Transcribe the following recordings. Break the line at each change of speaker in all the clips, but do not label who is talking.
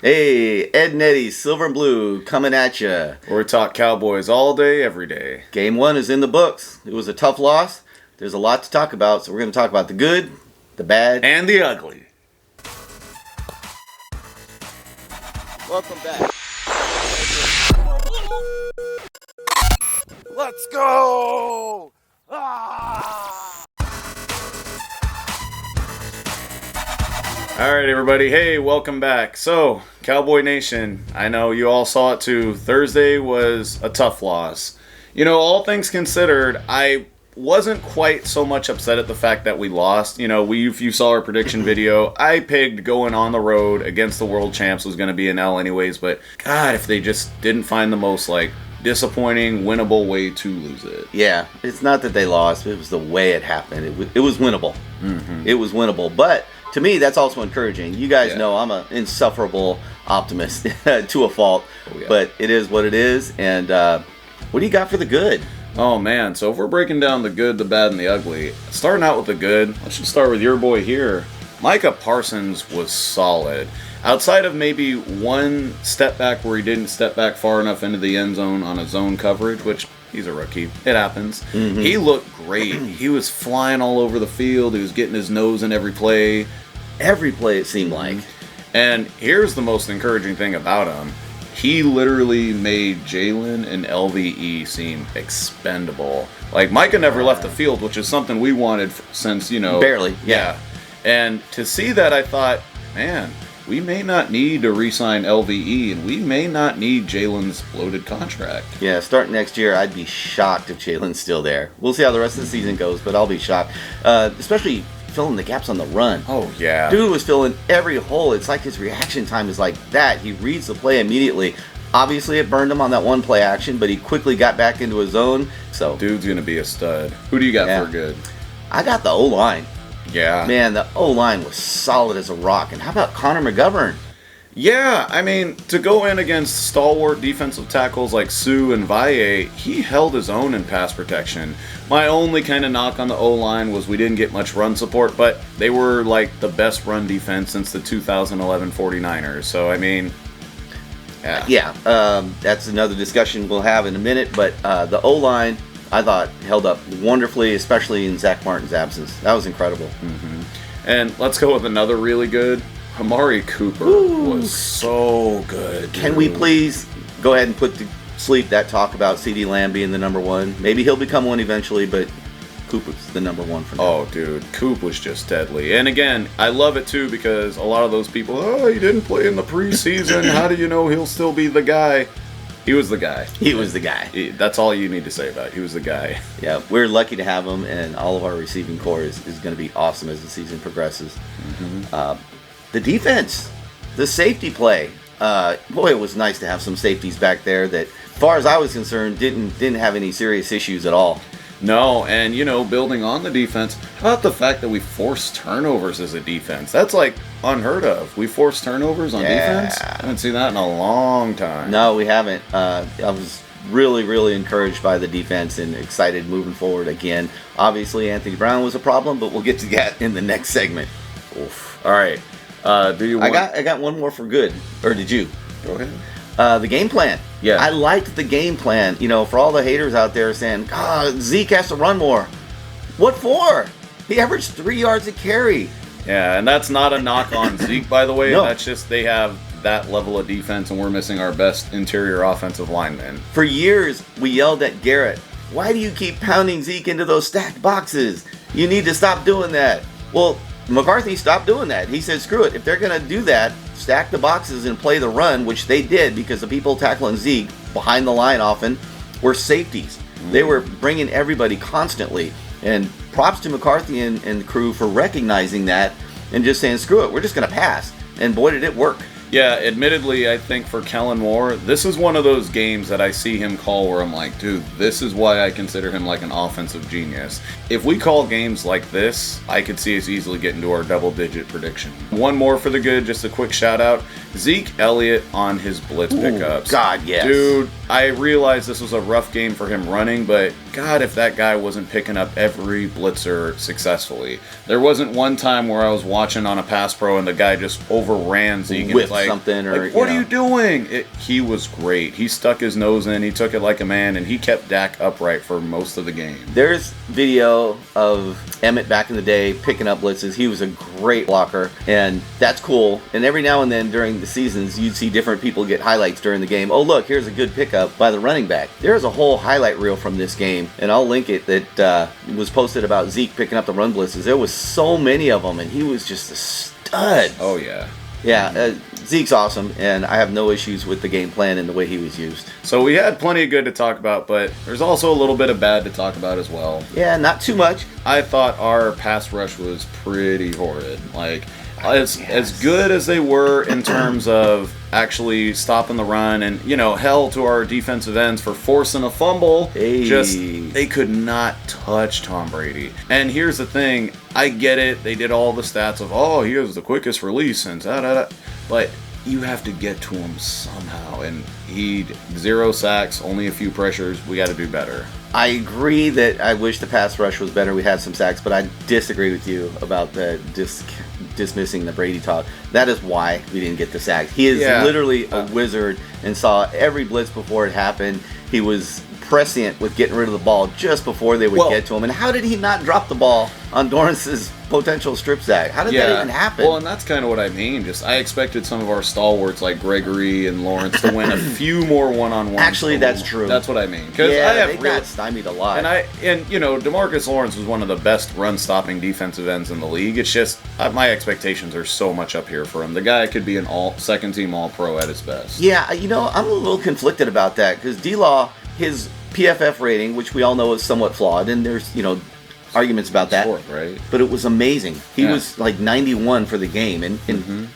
Hey, Ed and Eddie, Silver and Blue, coming at ya.
Where we talk Cowboys all day, every day.
Game 1 is in the books. It was a tough loss. There's a lot to talk about, so we're going to talk about the good, the bad,
and the ugly.
Welcome back.
Let's go! Ah! All right, everybody. Hey, welcome back. So, Cowboy Nation, I know you all saw it too. Thursday was a tough loss. You know, all things considered, I wasn't quite so much upset at the fact that we lost. You know, if you saw our prediction video, I pegged going on the road against the world champs was going to be an L anyways. But, God, if they just didn't find the most, disappointing, winnable way to lose it.
Yeah, it's not that they lost. It was the way it happened. It was winnable.
Mm-hmm.
It was winnable. But to me, that's also encouraging. You guys know I'm an insufferable optimist to a fault.
Oh, yeah.
But it is what it is. And what do you got for the good?
Oh, man. So if we're breaking down the good, the bad, and the ugly, starting out with the good, let's just start with your boy here. Micah Parsons was solid. Outside of maybe one step back where he didn't step back far enough into the end zone on a zone coverage, which he's a rookie. It happens. Mm-hmm. He looked great. He was flying all over the field. He was getting his nose in every play.
Every play, it seemed like.
And here's the most encouraging thing about him. He literally made Jalen and LVE seem expendable. Like, Micah never left the field, which is something we wanted since,
Barely, yeah.
And to see that, I thought, man, we may not need to re-sign LVE, and we may not need Jalen's bloated contract.
Yeah, starting next year, I'd be shocked if Jalen's still there. We'll see how the rest of the season goes, but I'll be shocked. Especially filling the gaps on the run.
Oh, yeah.
Dude was filling every hole. It's like his reaction time is like that. He reads the play immediately. Obviously, it burned him on that one play action, but he quickly got back into his zone. So
dude's going to be a stud. Who do you got for good?
I got the O-line.
Yeah.
Man, the O-line was solid as a rock. And how about Connor McGovern?
Yeah, I mean, to go in against stalwart defensive tackles like Sue and Valle, he held his own in pass protection. My only kind of knock on the O-line was we didn't get much run support, but they were like the best run defense since the 2011 49ers. So, I mean, yeah.
Yeah, that's another discussion we'll have in a minute. But the O-line, I thought, held up wonderfully, especially in Zach Martin's absence. That was incredible.
Mm-hmm. And let's go with another really good. Amari Cooper was so good.
Can we please go ahead and put to sleep that talk about CeeDee Lamb being the number one? Maybe he'll become one eventually, but Cooper's the number one for now.
Oh, dude, Coop was just deadly. And again, I love it too because a lot of those people, he didn't play in the preseason. How do you know he'll still be the guy? He was the guy.
He was the guy.
That's all you need to say about it. He was the guy.
Yeah, we're lucky to have him, and all of our receiving core is going to be awesome as the season progresses. Mm-hmm. The defense, the safety play. Boy, it was nice to have some safeties back there that, as far as I was concerned, didn't have any serious issues at all.
No, and building on the defense, how about the fact that we forced turnovers as a defense? That's unheard of. We forced turnovers on defense? I haven't seen that in a long time.
No, we haven't. I was really, really encouraged by the defense and excited moving forward again. Obviously, Anthony Brown was a problem, but we'll get to that in the next segment.
Oof. All right. Do you want...
I got one more for good. Or did you?
Go ahead.
The game plan.
Yeah.
I liked the game plan. For all the haters out there saying, God, Zeke has to run more. What for? He averaged 3 yards a carry.
Yeah, and that's not a knock on Zeke, by the way.
No.
That's just they have that level of defense, and we're missing our best interior offensive linemen.
For years, we yelled at Garrett, why do you keep pounding Zeke into those stacked boxes? You need to stop doing that. Well, McCarthy stopped doing that. He said, screw it. If they're going to do that, stack the boxes and play the run, which they did because the people tackling Zeke behind the line often were safeties. They were bringing everybody constantly. And props to McCarthy and the crew for recognizing that and just saying, screw it, we're just going to pass. And boy, did it work.
Yeah, admittedly, I think for Kellen Moore, this is one of those games that I see him call where I'm like, dude, this is why I consider him like an offensive genius. If we call games like this, I could see us easily get into our double-digit prediction. One more for the good, just a quick shout-out. Zeke Elliott on his blitz pickups.
God, yes.
Dude, I realized this was a rough game for him running, but God, if that guy wasn't picking up every blitzer successfully. There wasn't one time where I was watching on a pass pro and the guy just overran Zeke and
Whipped
like,
something or,
what are you doing? He was great. He stuck his nose in, he took it like a man, and he kept Dak upright for most of the game.
There's video of Emmett back in the day picking up blitzes. He was a great blocker, and that's cool. And every now and then during the seasons, you'd see different people get highlights during the game. Oh, look, here's a good pickup by the running back. There's a whole highlight reel from this game, and I'll link it, that was posted about Zeke picking up the run blitzes. There was so many of them, and he was just a stud.
Oh, yeah.
Yeah, Zeke's awesome, and I have no issues with the game plan and the way he was used.
So we had plenty of good to talk about, but there's also a little bit of bad to talk about as well.
Yeah, not too much.
I thought our pass rush was pretty horrid. Like, as good as they were in terms of actually stopping the run and, hell to our defensive ends for forcing a fumble, they could not touch Tom Brady. And here's the thing, I get it, they did all the stats of, he has the quickest release and but you have to get to him somehow, and he 0 sacks, only a few pressures. We got to do better.
I agree that I wish the pass rush was better. We had some sacks, but I disagree with you about the dismissing the Brady talk. That is why we didn't get the sacks. He is literally a wizard and saw every blitz before it happened. He was prescient with getting rid of the ball just before they would get to him. And how did he not drop the ball on Dorrance's potential strip sack? How did that even happen?
Well, and that's kind of what I mean. I expected some of our stalwarts like Gregory and Lawrence to win a few more one-on-ones.
Actually, that's true.
That's what I mean.
They got stymied a lot.
And DeMarcus Lawrence was one of the best run-stopping defensive ends in the league. It's just my expectations are so much up here for him. The guy could be an second-team All-Pro at his best.
Yeah, I'm a little conflicted about that because D-Law, his PFF rating, which we all know is somewhat flawed, and there's, arguments about that.
Fourth, right?
But it was amazing. He was like 91 for the game, and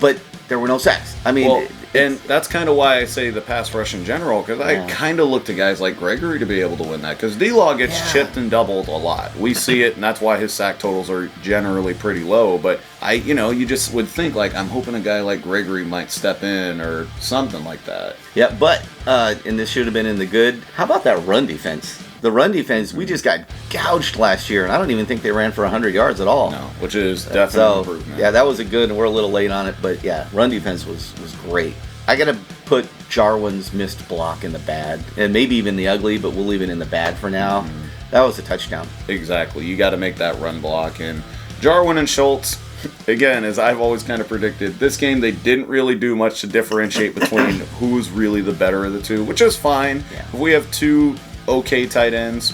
but there were no sacks. I mean,
and that's kind of why I say the pass rush in general, because I kind of look to guys like Gregory to be able to win that, because D-Law gets chipped and doubled a lot. We see it, and that's why his sack totals are generally pretty low. But you just would think, like, I'm hoping a guy like Gregory might step in or something like that.
Yeah, but and this should have been in the good. How about that run defense? The run defense, we just got gouged last year, and I don't even think they ran for 100 yards at all.
No, which is definitely an improvement.
Yeah, that was a good, and we're a little late on it, but yeah, run defense was great. I got to put Jarwin's missed block in the bad, and maybe even the ugly, but we'll leave it in the bad for now. That was a touchdown.
Exactly. You got to make that run block, and Jarwin and Schultz, again, as I've always kind of predicted, this game they didn't really do much to differentiate between who's really the better of the two, which is fine. Yeah. If we have two okay tight ends,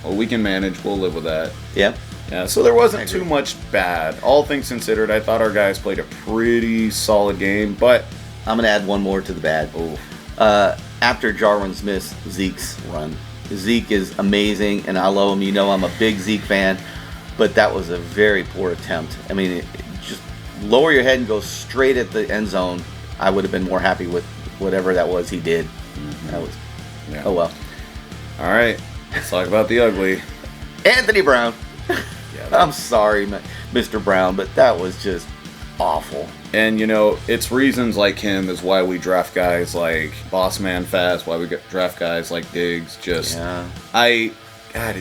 we can manage. We'll live with that.
Yeah.
Yeah, so there wasn't too much bad. All things considered, I thought our guys played a pretty solid game, but
I'm going to add one more to the bad. After Jarwin's miss, Zeke's run. Zeke is amazing, and I love him. I'm a big Zeke fan, but that was a very poor attempt. I mean, just lower your head and go straight at the end zone. I would have been more happy with whatever that was he did. That was, oh well.
All right, let's talk about the ugly.
Anthony Brown. I'm sorry, Mr. Brown, but that was just awful.
And, it's reasons like him is why we draft guys like Boss Man Fast, why we draft guys like Diggs. It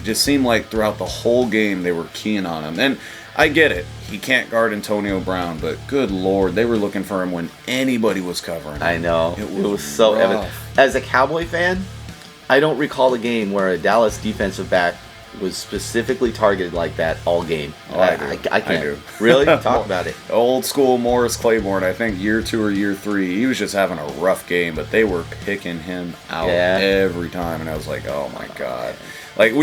just seemed like throughout the whole game they were keying on him. And I get it. He can't guard Antonio Brown, but good Lord, they were looking for him when anybody was covering him.
I know. It was so evident. As a Cowboy fan, I don't recall a game where a Dallas defensive back was specifically targeted like that all game. I can't.
I do.
Really? Talk about it.
Old school Morris Claiborne, I think year 2 or year 3, he was just having a rough game, but they were picking him out every time, and I was like, oh my God. Like,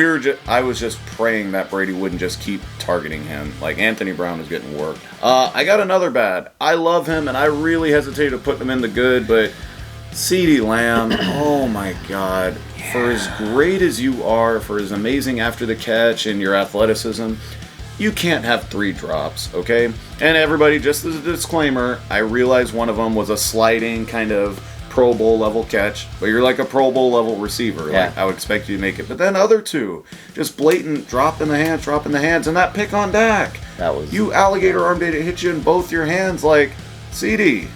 I was just praying that Brady wouldn't just keep targeting him. Like, Anthony Brown was getting worked. I got another bad. I love him, and I really hesitated to put him in the good, but CeeDee Lamb, oh my God. Yeah. For as great as you are, for as amazing after the catch and your athleticism, you can't have 3 drops, okay? And everybody, just as a disclaimer, I realize one of them was a sliding kind of Pro Bowl level catch, but you're like a Pro Bowl level receiver.
Yeah.
Like, I would expect you to make it. But then other 2, just blatant drop in the hands, and that pick on Dak.
That was...
You alligator arm did it hit you in both your hands like, CeeDee.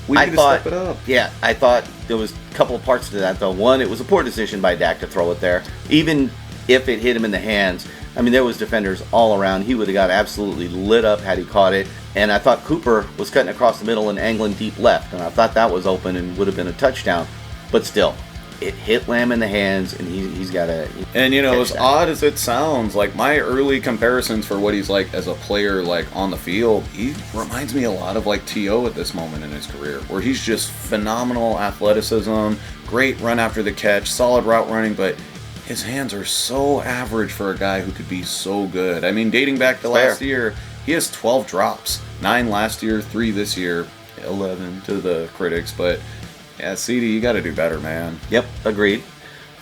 We need to step it up.
Yeah, I thought there was couple of parts to that, though. One, it was a poor decision by Dak to throw it there. Even if it hit him in the hands, I mean, there was defenders all around. He would have got absolutely lit up had he caught it. And I thought Cooper was cutting across the middle and angling deep left, and I thought that was open and would have been a touchdown. But still, it hit Lamb in the hands, and he's got to.
And, as odd as it sounds, like, my early comparisons for what he's like as a player, like, on the field, he reminds me a lot of, like, T.O. at this moment in his career, where he's just phenomenal athleticism, great run after the catch, solid route running, but his hands are so average for a guy who could be so good. I mean, dating back to last year, he has 12 drops. 9 last year, 3 this year, 11 to the critics, but... yeah, CD, you got to do better, man.
Yep, agreed.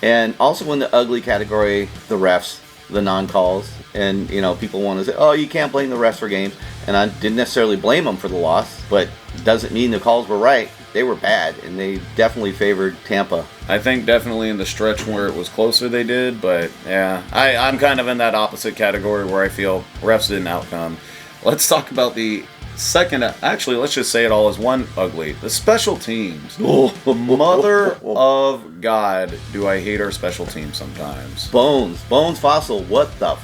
And also in the ugly category, the refs, the non-calls. And, people want to say, oh, you can't blame the refs for games. And I didn't necessarily blame them for the loss, but doesn't mean the calls were right. They were bad, and they definitely favored Tampa.
I think definitely in the stretch where it was closer they did, but yeah, I'm kind of in that opposite category where I feel refs didn't outcome. Let's talk about the second, actually, let's just say it all as one ugly. The special teams. Mother of God, do I hate our special teams sometimes.
Bones Fossil, what the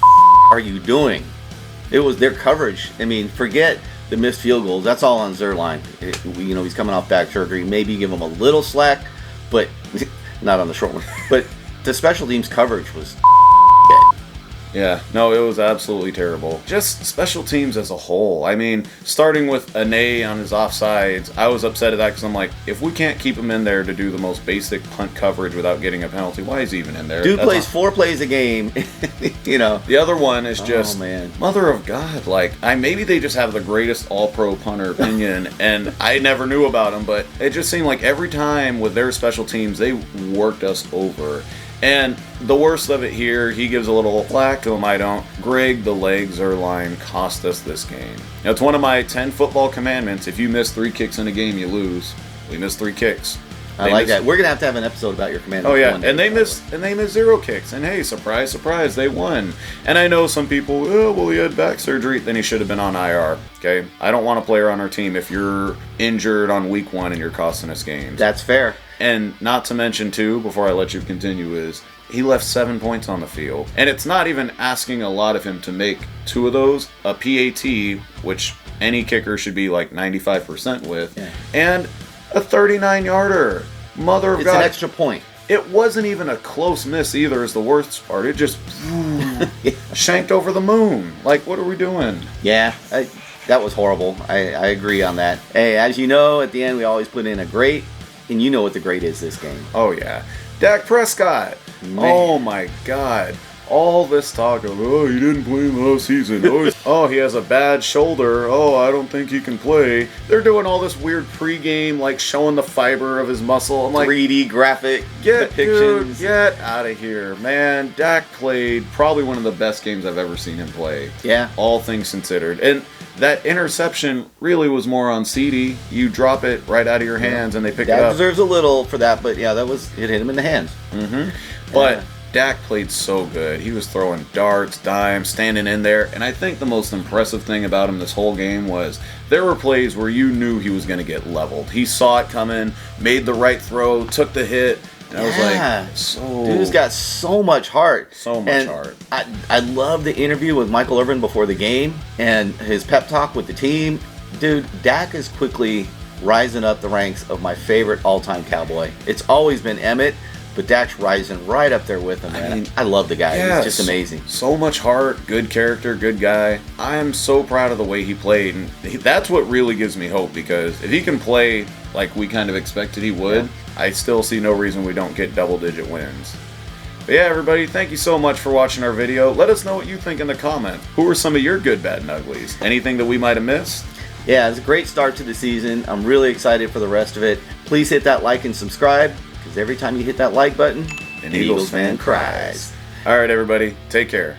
are you doing? It was their coverage. I mean, forget the missed field goals. That's all on Zerline. He's coming off back surgery. Maybe give him a little slack, but not on the short one. But the special teams coverage was
Yeah, no, it was absolutely terrible. Just special teams as a whole. I mean, starting with Ane on his offsides, I was upset at that because I'm like, if we can't keep him in there to do the most basic punt coverage without getting a penalty, why is he even in there?
Dude plays 4 plays a game,
The other one is just,
oh, man.
Mother of God, maybe they just have the greatest all-pro punter opinion, and I never knew about him, but it just seemed like every time with their special teams, they worked us over. And the worst of it here, he gives a little flack to him, I don't. Greg, the legs or line cost us this game. Now, it's one of my 10 football commandments. If you miss 3 kicks in a game, you lose. We missed 3 kicks.
I like that. We're gonna have to have an episode about your commandments.
Oh yeah, and they missed 0 kicks. And hey, surprise, surprise, they won. And I know some people, he had back surgery, then he should have been on IR. Okay, I don't want a player on our team if you're injured on week 1 and you're costing us games.
That's fair.
And not to mention, too, before I let you continue, is he left 7 points on the field. And it's not even asking a lot of him to make 2 of those, a PAT, which any kicker should be like 95% with, and a 39-yarder. Mother of God.
It's an extra point.
It wasn't even a close miss either is the worst part. It just shanked over the moon. Like, what are we doing?
Yeah, that was horrible. I agree on that. Hey, as you know, at the end, we always put in a great. And you know what the great is this game.
Oh, yeah. Dak Prescott. Man. Oh, my God. All this talk of, he didn't play last season. He has a bad shoulder. I don't think he can play. They're doing all this weird pregame, showing the fiber of his muscle. I'm like,
3D graphic depictions.
Get out of here, man. Dak played probably one of the best games I've ever seen him play.
Yeah.
All things considered. And that interception really was more on CD. You drop it right out of your hands and they pick it up.
Dak deserves a little for that, but yeah, it hit him in the hands.
Mm-hmm. But Dak played so good. He was throwing darts, dimes, standing in there. And I think the most impressive thing about him this whole game was there were plays where you knew he was going to get leveled. He saw it coming, made the right throw, took the hit. And I was like,
dude's got so much heart.
So much heart.
I love the interview with Michael Irvin before the game and his pep talk with the team. Dude, Dak is quickly rising up the ranks of my favorite all-time Cowboy. It's always been Emmett, but Dak's rising right up there with him, man. I love the guy.
Yes,
he's just amazing.
So much heart, good character, good guy. I am so proud of the way he played. And that's what really gives me hope, because if he can play like we kind of expected he would, I still see no reason we don't get double-digit wins. But yeah, everybody, thank you so much for watching our video. Let us know what you think in the comments. Who are some of your good, bad, and uglies? Anything that we might have missed?
Yeah, it's a great start to the season. I'm really excited for the rest of it. Please hit that like and subscribe, because every time you hit that like button, an Eagles fan cries.
All right, everybody, take care.